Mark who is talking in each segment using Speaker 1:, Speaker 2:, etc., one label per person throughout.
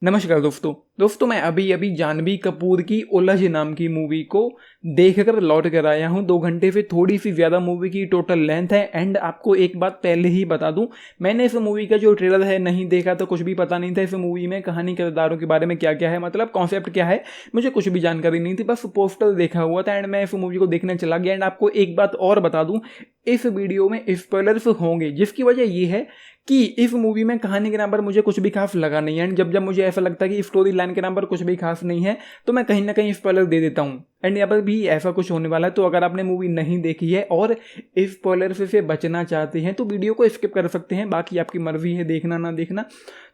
Speaker 1: नमस्कार दोस्तों मैं अभी अभी जानवी कपूर की उलझ नाम की मूवी को देखकर लौट कर आया हूं। 2 घंटे से थोड़ी सी ज़्यादा मूवी की टोटल लेंथ है। एंड आपको एक बात पहले ही बता दूं, मैंने इस मूवी का जो ट्रेलर है नहीं देखा, तो कुछ भी पता नहीं था इस मूवी में कहानी किरदारों के बारे में क्या क्या है, मतलब कॉन्सेप्ट क्या है, मुझे कुछ भी जानकारी नहीं थी। बस पोस्टर देखा हुआ था एंड मैं इस मूवी को देखने चला गया। एंड आपको एक बात और बता दूं, इस वीडियो में स्पॉयलर्स होंगे, जिसकी वजह ये है कि इस मूवी में कहानी के नाम पर मुझे कुछ भी खास लगा नहीं है। एंड जब मुझे ऐसा लगता है कि स्टोरी लाइन के नाम पर कुछ भी खास नहीं है, तो मैं कहीं ना कहीं स्पॉइलर दे देता हूँ। एंड यहाँ पर भी ऐसा कुछ होने वाला है। तो अगर आपने मूवी नहीं देखी है और स्पॉइलर से बचना चाहते हैं तो वीडियो को स्किप कर सकते हैं, बाकी आपकी मर्जी है देखना ना देखना।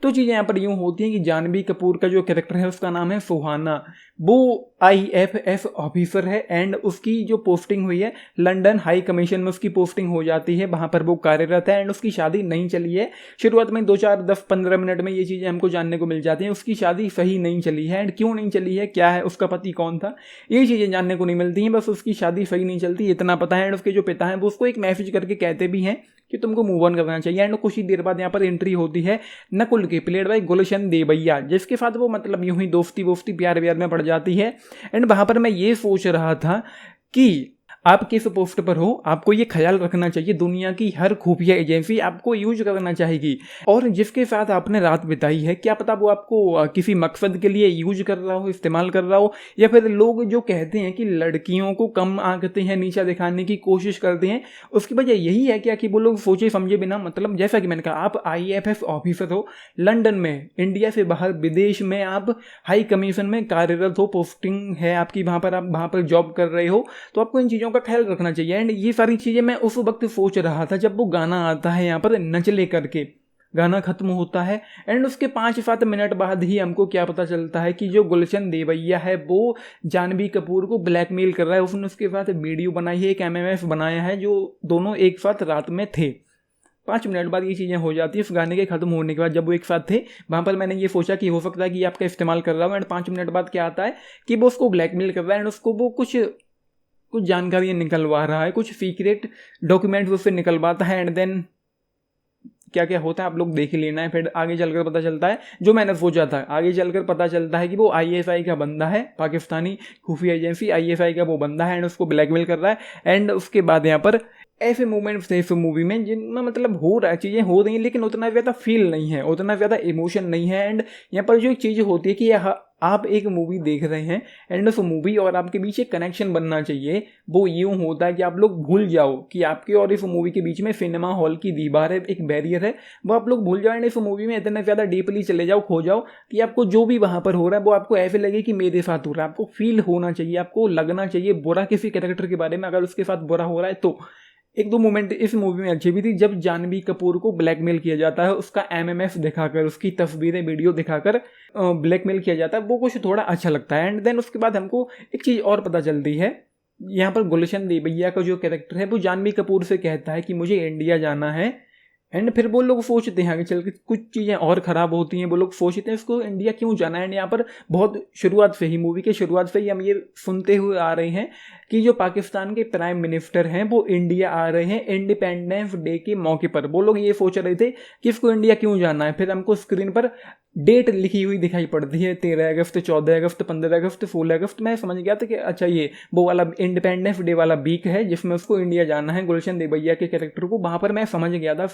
Speaker 1: तो चीज़ें यहाँ पर यूँ होती हैं कि जानवी कपूर का जो कैरेक्टर है उसका नाम है सुहाना। वो IFF ऑफिसर है एंड उसकी जो पोस्टिंग हुई है लंदन हाई कमीशन में उसकी पोस्टिंग हो जाती है, वहाँ पर वो कार्यरत है। एंड उसकी शादी नहीं चली है। शुरुआत में 2-4-10-15 मिनट में ये चीज़ें हमको जानने को मिल जाती हैं। उसकी शादी सही नहीं चली है। एंड क्यों नहीं चली है, क्या है, उसका पति कौन था, ये चीज़ें जानने को नहीं मिलती हैं। बस उसकी शादी सही नहीं चलती इतना पता है। एंड उसके जो पिता हैं वो उसको एक मैसेज करके कहते भी हैं कि तुमको मूव ऑन करना चाहिए। एंड कुछ ही देर बाद यहाँ पर एंट्री होती है नकुल की, प्लेड बाय गुलशन देवैया, जिसके साथ वो मतलब यूं ही दोस्ती वोस्ती प्यार व्यार में पड़ जाती है। एंड वहाँ पर मैं ये सोच रहा था कि आप किस पोस्ट पर हो, आपको ये ख्याल रखना चाहिए दुनिया की हर खुफिया एजेंसी आपको यूज करना चाहेगी। और जिसके साथ आपने रात बिताई है, क्या पता वो आपको किसी मकसद के लिए यूज कर रहा हो, इस्तेमाल कर रहा हो, या फिर लोग जो कहते हैं कि लड़कियों को कम आंकते हैं, नीचा दिखाने की कोशिश करते हैं, उसकी वजह यही है क्या कि वो लोग सोचे समझे बिना, मतलब जैसा कि मैंने कहा, आप IFF ऑफिसर हो लंदन में, इंडिया से बाहर विदेश में आप हाई कमीशन में कार्यरत हो, पोस्टिंग है आपकी वहाँ पर, आप वहाँ पर जॉब कर रहे हो, तो आपको इन चीज़ों का ख्याल रखना चाहिए। एंड ये सारी चीज़ें मैं उस वक्त सोच रहा था जब वो गाना आता है यहाँ पर नचले करके, गाना खत्म होता है एंड उसके 5-7 मिनट बाद ही हमको क्या पता चलता है कि जो गुलशन देवैया है वो जानवी कपूर को ब्लैकमेल कर रहा है। उसने उसके साथ वीडियो बनाई है, एक MMS बनाया है, जो दोनों एक साथ रात में थे। 5 मिनट बाद ये चीज़ें हो जाती है उस गाने के खत्म होने के बाद। जब वो एक साथ थे वहाँ पर मैंने ये सोचा कि हो सकता है कि ये आपका इस्तेमाल कर रहा हूँ। एंड 5 मिनट बाद क्या आता है कि वो उसको ब्लैकमेल कर रहा है एंड उसको वो कुछ जानकारियाँ निकलवा रहा है, कुछ सीक्रेट डॉक्यूमेंट्स उससे निकलवाता है। एंड देन क्या क्या होता है आप लोग देख ही लेना है। फिर आगे चलकर पता चलता है, जो मैंने सोचा था, आगे चलकर पता चलता है कि वो ISI का बंदा है, पाकिस्तानी खुफिया एजेंसी ISI का वो बंदा है एंड उसको ब्लैकमेल कर रहा है। एंड उसके बाद यहाँ पर ऐसे मूवमेंट्स थे इस मूवी में जिनमें मतलब हो रहा है, चीज़ें हो रही हैं, लेकिन उतना ज़्यादा फील नहीं है, उतना ज़्यादा इमोशन नहीं है। एंड यहाँ पर जो एक चीज़ होती है कि आप एक मूवी देख रहे हैं एंड उस मूवी और आपके बीच एक कनेक्शन बनना चाहिए, वो यूँ होता है कि आप लोग भूल जाओ कि आपके और इस मूवी के बीच में सिनेमा हॉल की दीवार है, एक बैरियर है, वो आप लोग भूल जाओ एंड इस मूवी में इतना ज़्यादा डीपली चले जाओ, खो जाओ कि आपको जो भी वहाँ पर हो रहा है वो आपको ऐसे लगे कि मेरे साथ हो रहा है। आपको फील होना चाहिए, आपको लगना चाहिए बुरा किसी कैरेक्टर के बारे में, अगर उसके साथ बुरा हो रहा है तो। एक दो मोमेंट इस मूवी में अच्छी भी थी, जब जानवी कपूर को ब्लैकमेल किया जाता है, उसका MMS दिखाकर, उसकी तस्वीरें वीडियो दिखाकर ब्लैकमेल किया जाता है, वो कुछ थोड़ा अच्छा लगता है। एंड देन उसके बाद हमको एक चीज़ और पता चलती है, यहाँ पर गुलशन देवैया का जो कैरेक्टर है वो जानवी कपूर से कहता है कि मुझे इंडिया जाना है। एंड फिर वो लोग सोचते हैं आगे चल के कुछ चीज़ें और ख़राब होती हैं, वो लोग सोचते हैं इसको इंडिया क्यों जाना है। एंड यहाँ पर बहुत शुरुआत से ही, मूवी के शुरुआत से ही हम ये सुनते हुए आ रहे हैं कि जो पाकिस्तान के प्राइम मिनिस्टर हैं वो इंडिया आ रहे हैं इंडिपेंडेंस डे के मौके पर। वो लोग ये सोच रहे थे कि इसको इंडिया क्यों जाना है। फिर हमको स्क्रीन पर डेट लिखी हुई दिखाई पड़ती है, 13 अगस्त, 14 अगस्त, 15 अगस्त, 16 अगस्त। मैं समझ गया था कि अच्छा ये वो वाला इंडिपेंडेंस डे वाला वीक है जिसमें उसको इंडिया जाना है, गुलशन देवैया के कैरेक्टर को। वहाँ पर मैं समझ गया था,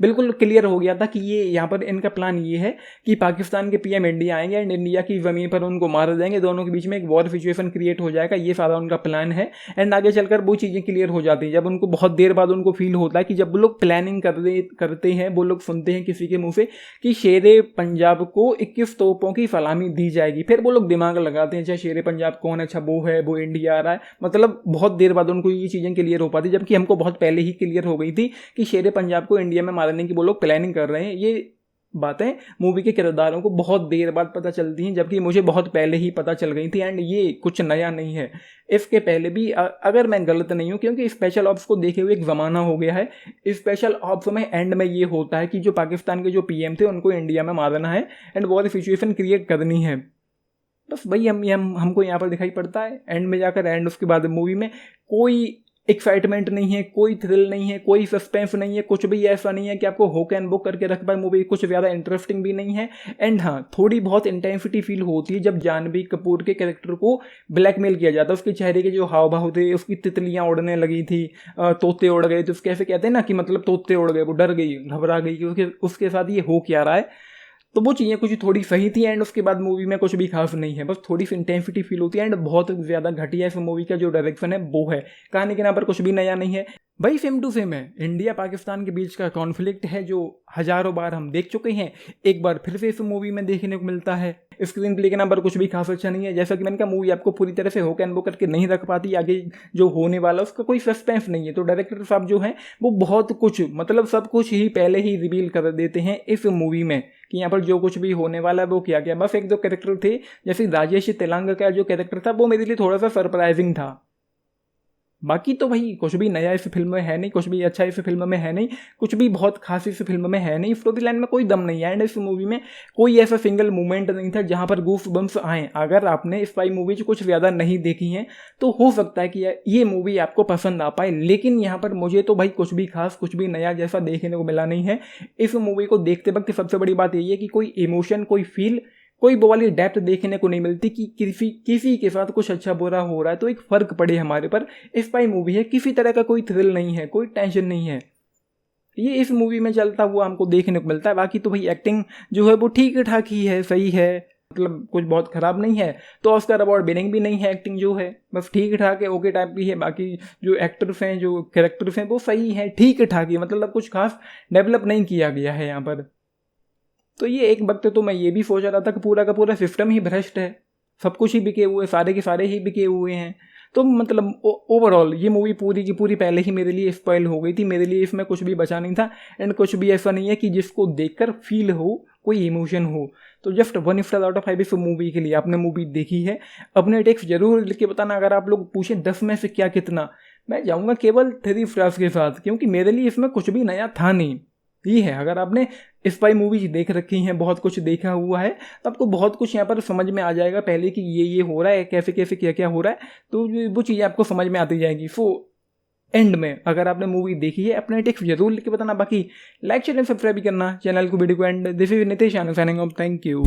Speaker 1: बिल्कुल क्लियर हो गया था कि ये यहाँ पर इनका प्लान ये है कि पाकिस्तान के PM इंडिया आएंगे एंड इंडिया की ज़मीन पर उनको मार देंगे, दोनों के बीच में एक वॉर सिचुएशन क्रिएट हो जाएगा, ये सारा उनका प्लान है। एंड आगे चलकर वो चीज़ें क्लियर हो जाती हैं जब उनको बहुत देर बाद उनको फील होता है कि जब वो लोग प्लानिंग करते हैं, वो लोग सुनते हैं किसी के मुँह से कि शेरे पंजाब को 21 तोपों की सलामी दी जाएगी। फिर वो लोग दिमाग लगाते हैं, अच्छा शेरे पंजाब कौन है, अच्छा वो है, वो इंडिया आ रहा है। मतलब बहुत देर बाद उनको ये चीज़ें क्लियर हो पाती, जबकि हमको बहुत पहले ही क्लियर हो गई थी कि शेरे पंजाब को इंडिया में मारने की वो लोग प्लानिंग कर रहे हैं। ये बातें मूवी के किरदारों को बहुत देर बाद पता चलती हैं, जबकि मुझे बहुत पहले ही पता चल गई थी। एंड ये कुछ नया नहीं है, इसके पहले भी, अगर मैं गलत नहीं हूँ, क्योंकि स्पेशल ऑप्स को देखे हुए एक ज़माना हो गया है। स्पेशल ऑप्स में एंड में ये होता है कि जो पाकिस्तान के जो PM थे उनको इंडिया में मारना है एंड वॉर सिचुएशन क्रिएट करनी है। बस वही हमको यहाँ पर दिखाई पड़ता है एंड में जाकर। एंड उसके बाद मूवी में कोई एक्साइटमेंट नहीं है, कोई थ्रिल नहीं है, कोई सस्पेंस नहीं है, कुछ भी ऐसा नहीं है कि आपको होक एंड बुक करके रख पाए मूवी, कुछ ज़्यादा इंटरेस्टिंग भी नहीं है। एंड हाँ, थोड़ी बहुत इंटेंसिटी फील होती है जब जानवी कपूर के कैरेक्टर को ब्लैकमेल किया जाता है। उसके चेहरे के जो हाव भाव थे, उसकी तितलियाँ उड़ने लगी थी, तोते उड़ गए, तो उसके ऐसे कहते हैं ना कि मतलब तोते उड़ गए, वो डर गई, घबरा गई कि उसके साथ ये हो क्या रहा है। तो वो चीज़ें कुछ थोड़ी सही थी एंड उसके बाद मूवी में कुछ भी खास नहीं है, बस थोड़ी सी इंटेंसिटी फील होती है एंड बहुत ज़्यादा घटिया इस मूवी का जो डायरेक्शन है वो है। कहानी के नाम पर कुछ भी नया नहीं है भाई, सेम टू सेम है। इंडिया पाकिस्तान के बीच का कॉन्फ्लिक्ट है जो हजारों बार हम देख चुके हैं, एक बार फिर से इस मूवी में देखने को मिलता है। स्क्रीन प्ले के नाम पर कुछ भी खास अच्छा नहीं है। जैसा कि मैंने कहा, मूवी आपको पूरी तरह से होक एंड बुक करके नहीं रख पाती, आगे जो होने वाला उसका कोई सस्पेंस नहीं है। तो डायरेक्टर साहब जो हैं वो बहुत कुछ, मतलब सब कुछ ही पहले ही रिवील कर देते हैं इस मूवी में कि यहाँ पर जो कुछ भी होने वाला है वो किया गया। बस एक दो कैरेक्टर थे, जैसे राजेश तेलंग का जो कैरेक्टर था वो मेरे लिए थोड़ा सा सरप्राइजिंग था। बाकी तो भाई कुछ भी नया इस फिल्म में है नहीं, कुछ भी अच्छा इस फिल्म में है नहीं, कुछ भी बहुत खास इस फिल्म में है नहीं। स्टोरी लाइन में कोई दम नहीं है एंड इस मूवी में कोई ऐसा सिंगल मोमेंट नहीं था जहां पर गूफ बम्स आए। अगर आपने स्पाई मूवीज कुछ ज़्यादा नहीं देखी हैं तो हो सकता है कि ये मूवी आपको पसंद आ पाए, लेकिन यहाँ पर मुझे तो भाई कुछ भी खास, कुछ भी नया जैसा देखने को मिला नहीं है। इस मूवी को देखते वक्त सबसे बड़ी बात यही है कि कोई इमोशन, कोई फील, कोई वो वाली डेप्थ देखने को नहीं मिलती कि किसी के साथ कुछ अच्छा बुरा हो रहा है तो एक फ़र्क पड़े हमारे पर। स्पाई मूवी है, किसी तरह का कोई थ्रिल नहीं है, कोई टेंशन नहीं है, ये इस मूवी में चलता हुआ हमको देखने को मिलता है। बाकी तो भाई एक्टिंग जो है वो ठीक ठाक ही है, सही है, मतलब कुछ बहुत ख़राब नहीं है। तो ऑस्कर अवार्ड विनिंग भी नहीं है, एक्टिंग जो है बस ठीक ठाक है, ओके टाइप की है। बाकी जो एक्टर्स हैं, जो कैरेक्टर्स हैं वो सही है, ठीक ठाक ही, मतलब कुछ खास डेवलप नहीं किया गया है यहाँ पर। तो ये एक वक्त तो मैं ये भी सोच रहा था कि पूरा का पूरा सिस्टम ही भ्रष्ट है, सब कुछ ही बिके हुए, सारे के सारे ही बिके हुए हैं। तो मतलब ओवरऑल ये मूवी पूरी की पूरी पहले ही मेरे लिए स्पॉइल हो गई थी, मेरे लिए इसमें कुछ भी बचा नहीं था एंड कुछ भी ऐसा नहीं है कि जिसको देखकर फील हो, कोई इमोशन हो। तो जस्ट 1 स्टार आउट ऑफ 5 इस मूवी के लिए। आपने मूवी देखी है, अपने टेक्स्ट जरूर लिख के बताना। अगर आप लोग पूछें 10 में से क्या कितना, मैं जाऊँगा केवल 3 स्टार्स के साथ, क्योंकि मेरे लिए इसमें कुछ भी नया था नहीं। ये है, अगर आपने स्पाई मूवीज देख रखी हैं, बहुत कुछ देखा हुआ है, तो आपको बहुत कुछ यहाँ पर समझ में आ जाएगा पहले कि ये हो रहा है, कैसे कैसे क्या क्या हो रहा है, तो वो चीज़ें आपको समझ में आती जाएगी। सो एंड में अगर आपने मूवी देखी है, अपने टिप्स जरूर लिख के बताना। बाकी लाइक शेयर एंड सब्सक्राइब करना चैनल को, वीडियो को। And this is Nitesh signing off, thank you.